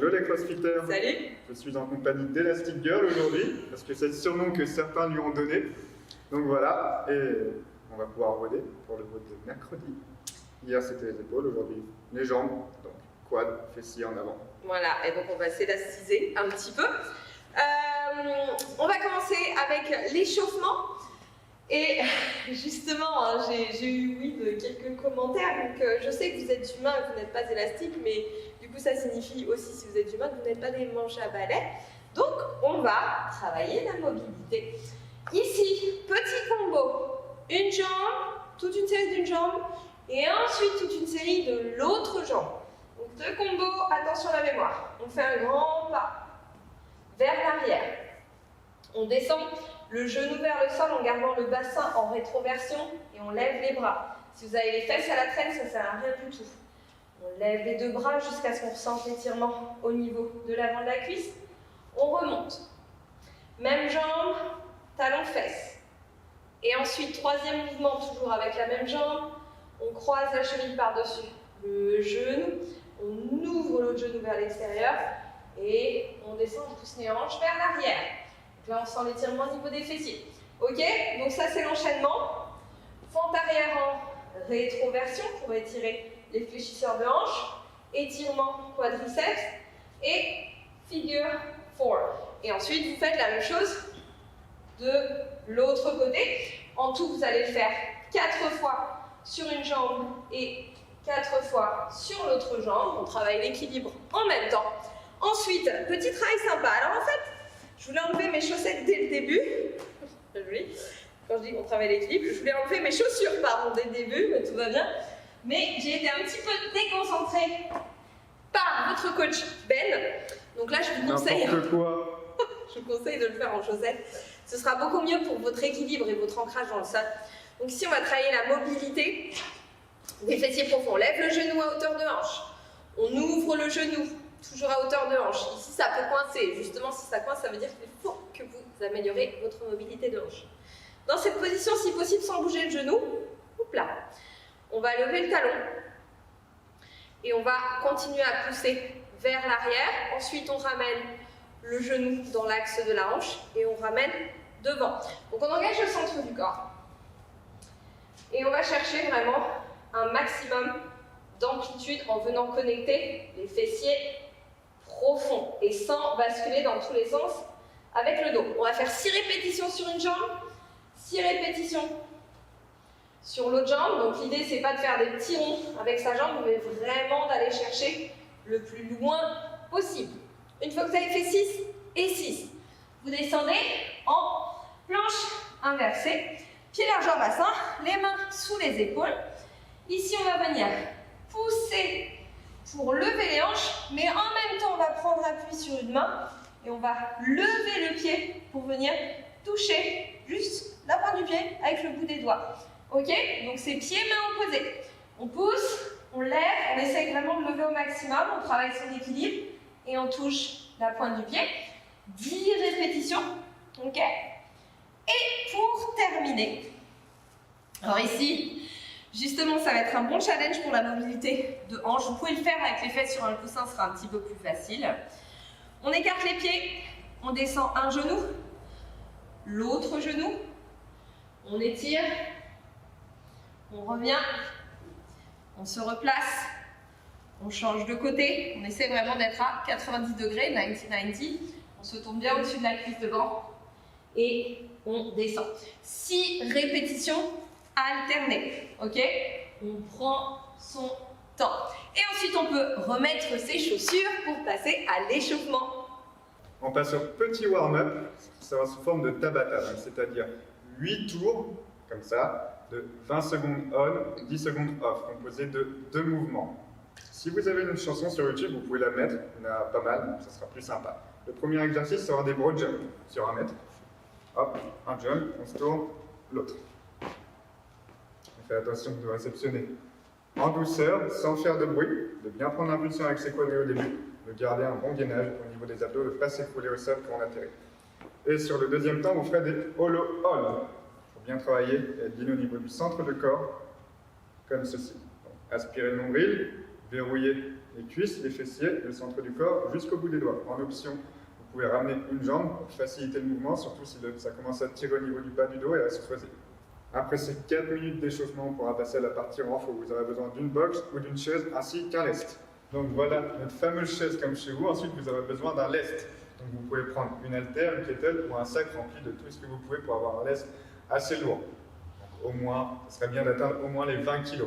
Hello les crossfitters. Salut. Je suis en compagnie d'Elastic Girl aujourd'hui, parce que c'est le surnom que certains lui ont donné. Donc voilà, et on va pouvoir voter pour le vote de mercredi. Hier c'était les épaules, aujourd'hui les jambes, donc quad, fessier en avant. Voilà, et donc on va s'élasticiser un petit peu. On va commencer avec l'échauffement. Et justement, hein, j'ai eu oui, de quelques commentaires, donc je sais que vous êtes humain et que vous n'êtes pas élastique, mais du coup ça signifie aussi, si vous êtes humain, que vous n'êtes pas des manches à balai. Donc on va travailler la mobilité. Ici, petit combo, une jambe, toute une série d'une jambe, et ensuite toute une série de l'autre jambe. Donc deux combos, attention à la mémoire. On fait un grand pas vers l'arrière. On descend le genou vers le sol en gardant le bassin en rétroversion et on lève les bras. Si vous avez les fesses à la traîne, ça ne sert à rien du tout. On lève les deux bras jusqu'à ce qu'on ressente l'étirement au niveau de l'avant de la cuisse. On remonte. Même jambe, talon fesses. Et ensuite, troisième mouvement, toujours avec la même jambe. On croise la cheville par-dessus le genou. On ouvre l'autre genou vers l'extérieur. Et on descend, on pousse les hanches vers l'arrière. Donc là, on sent l'étirement au niveau des fessiers. Ok? Donc ça, c'est l'enchaînement. Fente arrière en rétroversion pour étirer les fléchisseurs de hanches. Étirement quadriceps. Et figure 4. Et ensuite, vous faites la même chose de l'autre côté. En tout, vous allez le faire 4 fois sur une jambe et 4 fois sur l'autre jambe. On travaille l'équilibre en même temps. Ensuite, petit travail sympa. Alors en fait, je voulais enlever mes chaussettes dès le début. C'est joli. Quand je dis qu'on travaille l'équilibre, je voulais enlever mes chaussures, pardon, dès le début, mais tout va bien. Mais j'ai été un petit peu déconcentrée par votre coach Ben. Donc là, je vous conseille. N'importe quoi. Je vous conseille de le faire en chaussettes. Ce sera beaucoup mieux pour votre équilibre et votre ancrage dans le sol. Donc ici, on va travailler la mobilité des fessiers profonds. On lève le genou à hauteur de hanche. On ouvre le genou, toujours à hauteur de hanche. Ici, ça peut coincer. Justement, si ça coince, ça veut dire qu'il faut que vous améliorez votre mobilité de hanche. Dans cette position, si possible, sans bouger le genou, hop là, on va lever le talon et on va continuer à pousser vers l'arrière. Ensuite, on ramène le genou dans l'axe de la hanche et on ramène devant. Donc, on engage le centre du corps. Et on va chercher vraiment un maximum d'amplitude en venant connecter les fessiers profonds et sans basculer dans tous les sens avec le dos. On va faire 6 répétitions sur une jambe, 6 répétitions sur l'autre jambe. Donc l'idée, c'est pas de faire des petits ronds avec sa jambe, mais vraiment d'aller chercher le plus loin possible. Une fois que vous avez fait 6 et 6, vous descendez en planche inversée, pied largeur bassin, les mains sous les épaules. Ici, on va venir pousser pour lever les hanches, mais en même temps, on va prendre appui sur une main et on va lever le pied pour venir toucher juste la pointe du pied avec le bout des doigts. Ok? Donc, c'est pieds-mains opposés. On pousse, on lève, on essaye vraiment de lever au maximum, on travaille son équilibre et on touche la pointe du pied. 10 répétitions. Ok? Et pour terminer, alors ici, justement, ça va être un bon challenge pour la mobilité de hanche. Vous pouvez le faire avec les fesses sur un coussin, ce sera un petit peu plus facile. On écarte les pieds, on descend un genou, l'autre genou, on étire, on revient, on se replace, on change de côté, on essaie vraiment d'être à 90 degrés, 90-90, on se tourne bien au-dessus de la cuisse devant et on descend. 6 répétitions alternées, ok? On prend son temps. Et ensuite, on peut remettre ses chaussures pour passer à l'échauffement. On passe au petit warm-up, ça va sous forme de Tabata, c'est-à-dire 8 tours, comme ça, de 20 secondes on, 10 secondes off, composé de 2 mouvements. Si vous avez une chanson sur YouTube, vous pouvez la mettre, il y en a pas mal, ça sera plus sympa. Le premier exercice sera des broad jumps sur 1 mètre. Hop, un jump, on se tourne, l'autre. On fait attention de réceptionner en douceur, sans faire de bruit, de bien prendre l'impulsion avec ses quadris au début, de garder un bon gainage au niveau des abdos, de ne pas s'écrouler au sol quand on atterrit. Et sur le deuxième temps, vous ferez des hollow hold. Il faut bien travailler et être bien au niveau du centre du corps, comme ceci. Donc, aspirez le nombril, verrouiller les cuisses, les fessiers, le centre du corps jusqu'au bout des doigts. En option, vous pouvez ramener une jambe pour faciliter le mouvement, surtout si ça commence à tirer au niveau du bas du dos et à se creuser. Après ces 4 minutes d'échauffement, on pourra passer à la partie renfort où vous aurez besoin d'une box ou d'une chaise ainsi qu'un lest. Donc voilà notre fameuse chaise comme chez vous. Ensuite, vous aurez besoin d'un lest. Donc vous pouvez prendre une haltère, une kettle ou un sac rempli de tout ce que vous pouvez pour avoir un lest assez lourd. Donc, au moins, ce serait bien d'atteindre au moins les 20 kg.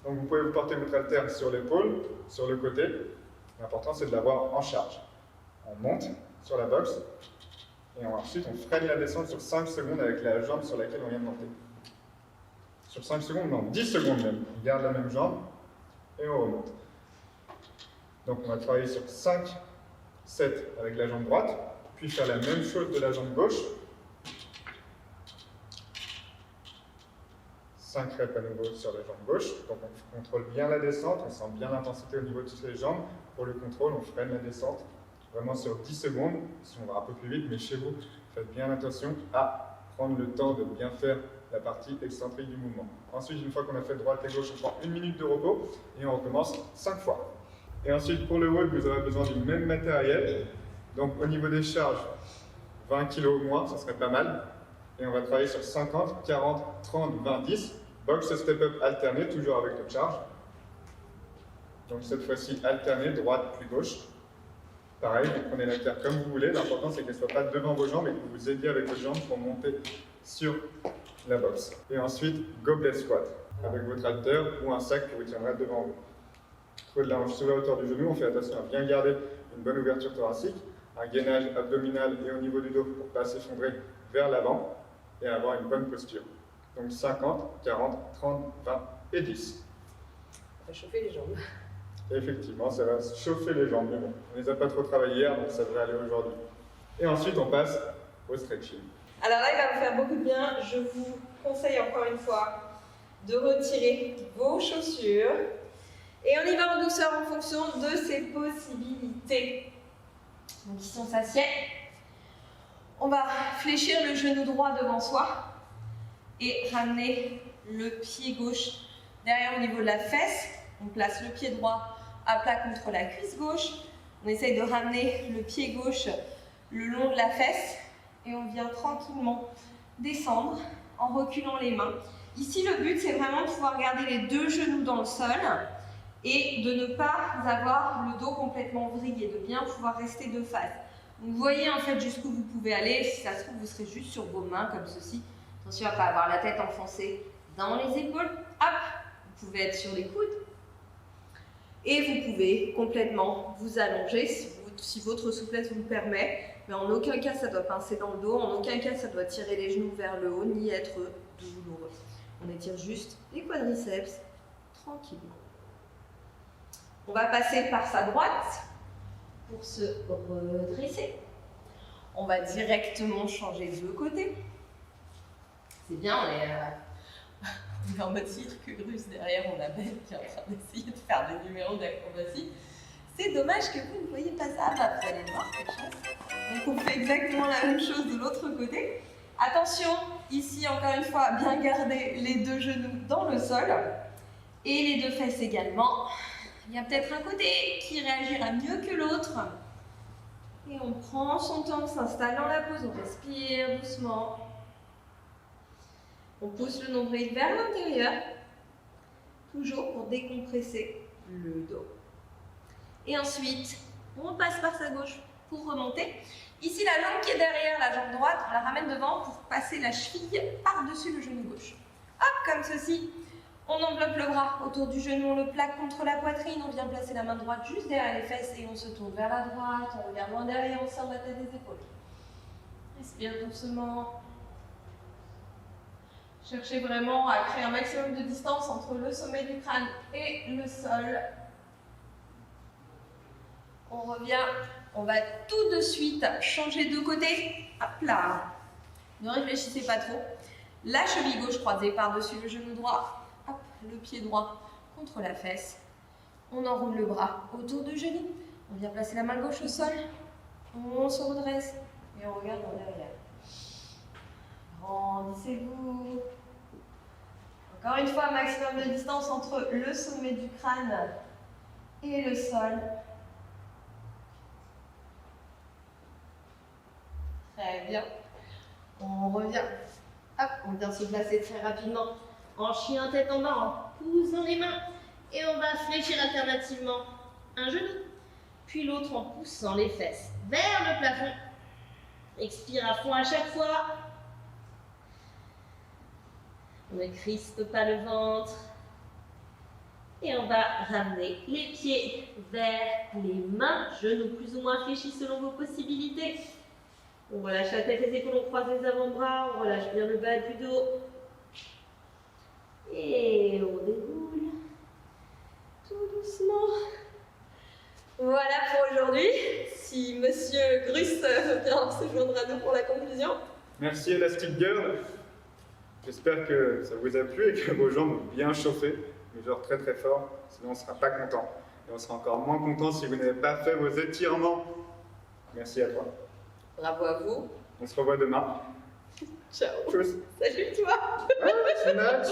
Donc vous pouvez vous porter votre haltère sur l'épaule, sur le côté. L'important c'est de l'avoir en charge. On monte sur la box et ensuite on freine la descente sur 5 secondes avec la jambe sur laquelle on vient de monter. Sur 5 secondes, non, 10 secondes même. On garde la même jambe et on remonte. Donc on va travailler sur 5 sets avec la jambe droite, puis faire la même chose de la jambe gauche. 5 reps à nouveau sur la jambe gauche. Donc on contrôle bien la descente, on sent bien l'intensité au niveau de toutes les jambes. Pour le contrôle, on freine la descente vraiment sur 10 secondes. Si on va un peu plus vite, mais chez vous, faites bien attention à prendre le temps de bien faire la partie excentrique du mouvement. Ensuite, une fois qu'on a fait droite et gauche, on prend 1 minute de repos et on recommence 5 fois. Et ensuite, pour le WOD, vous aurez besoin du même matériel. Donc au niveau des charges, 20 kg au moins, ça serait pas mal. Et on va travailler sur 50, 40, 30, 20, 10. Box et step-up alterné, toujours avec notre charge. Donc cette fois-ci, alterné, droite puis gauche. Pareil, vous prenez la terre comme vous voulez. L'important, c'est qu'elle ne soit pas devant vos jambes et que vous vous aidiez avec vos jambes pour monter sur la box. Et ensuite, goblet squat, avec votre haltère ou un sac que vous tiendrez devant vous. Trouver de la hanche sous la hauteur du genou, on fait attention à bien garder une bonne ouverture thoracique, un gainage abdominal et au niveau du dos pour ne pas s'effondrer vers l'avant et avoir une bonne posture. Donc 50, 40, 30, 20 et 10. On va chauffer les jambes. Et effectivement, ça va chauffer les jambes, mais bon, on ne les a pas trop travaillées hier, donc ça devrait aller aujourd'hui. Et ensuite, on passe au stretching. Alors là, il va vous faire beaucoup de bien. Je vous conseille encore une fois de retirer vos chaussures. Et on y va en douceur en fonction de ses possibilités. Donc ici, on s'assied. On va fléchir le genou droit devant soi et ramener le pied gauche derrière au niveau de la fesse. On place le pied droit à plat contre la cuisse gauche. On essaye de ramener le pied gauche le long de la fesse et on vient tranquillement descendre en reculant les mains. Ici, le but, c'est vraiment de pouvoir garder les deux genoux dans le sol et de ne pas avoir le dos complètement vrillé, de bien pouvoir rester de face. Donc, vous voyez en fait jusqu'où vous pouvez aller. Si ça se trouve, vous serez juste sur vos mains comme ceci. Attention à ne pas avoir la tête enfoncée dans les épaules. Hop, vous pouvez être sur les coudes. Et vous pouvez complètement vous allonger si votre souplesse vous le permet. Mais en aucun cas, ça doit pincer dans le dos. En aucun cas, ça doit tirer les genoux vers le haut, ni être douloureux. On étire juste les quadriceps tranquillement. On va passer par sa droite pour se redresser. On va directement changer de côté. C'est bien, on est en mode circuit russe. Derrière, on a Ben qui est en train d'essayer de faire des numéros d'acrobatie. C'est dommage que vous ne voyez pas ça. Bah, vous allez voir quelque chose. Donc, on fait exactement la même chose de l'autre côté. Attention, ici, encore une fois, bien garder les deux genoux dans le sol. Et les deux fesses également. Il y a peut-être un côté qui réagira mieux que l'autre. Et on prend son temps, on s'installe dans la pose, on respire doucement. On pousse le nombril vers l'intérieur, toujours pour décompresser le dos. Et ensuite, on passe par sa gauche pour remonter. Ici, la jambe qui est derrière la jambe droite, on la ramène devant pour passer la cheville par-dessus le genou gauche. Hop, comme ceci. On enveloppe le bras autour du genou, on le plaque contre la poitrine, on vient placer la main droite juste derrière les fesses et on se tourne vers la droite, on regarde loin derrière, on serre la tête des épaules. Respire doucement. Cherchez vraiment à créer un maximum de distance entre le sommet du crâne et le sol. On revient, on va tout de suite changer de côté. Hop là. Ne réfléchissez pas trop. La cheville gauche croisée par-dessus le genou droit. Hop, le pied droit contre la fesse. On enroule le bras autour du genou. On vient placer la main gauche au sol. On se redresse et on regarde en derrière. Grandissez-vous. Encore une fois, maximum de distance entre le sommet du crâne et le sol. Très bien. On revient. Hop, on vient se placer très rapidement en chien tête en bas, en poussant les mains. Et on va fléchir alternativement un genou, puis l'autre en poussant les fesses vers le plafond. Expire à fond à chaque fois. On ne crispe pas le ventre. Et on va ramener les pieds vers les mains, genoux plus ou moins fléchis selon vos possibilités. On relâche la tête, les épaules, on croise les avant-bras, on relâche bien le bas du dos. Et on déroule tout doucement. Voilà pour aujourd'hui. Si Monsieur Grus vient se joindre à nous pour la conclusion. Merci Elastic Girl. J'espère que ça vous a plu et que vos jambes ont bien chauffé, mais genre très très fort, sinon on ne sera pas content. Et on sera encore moins content si vous n'avez pas fait vos étirements. Merci à toi. Bravo à vous. On se revoit demain. Ciao. Tchuss. Salut toi. Ah, c'est match.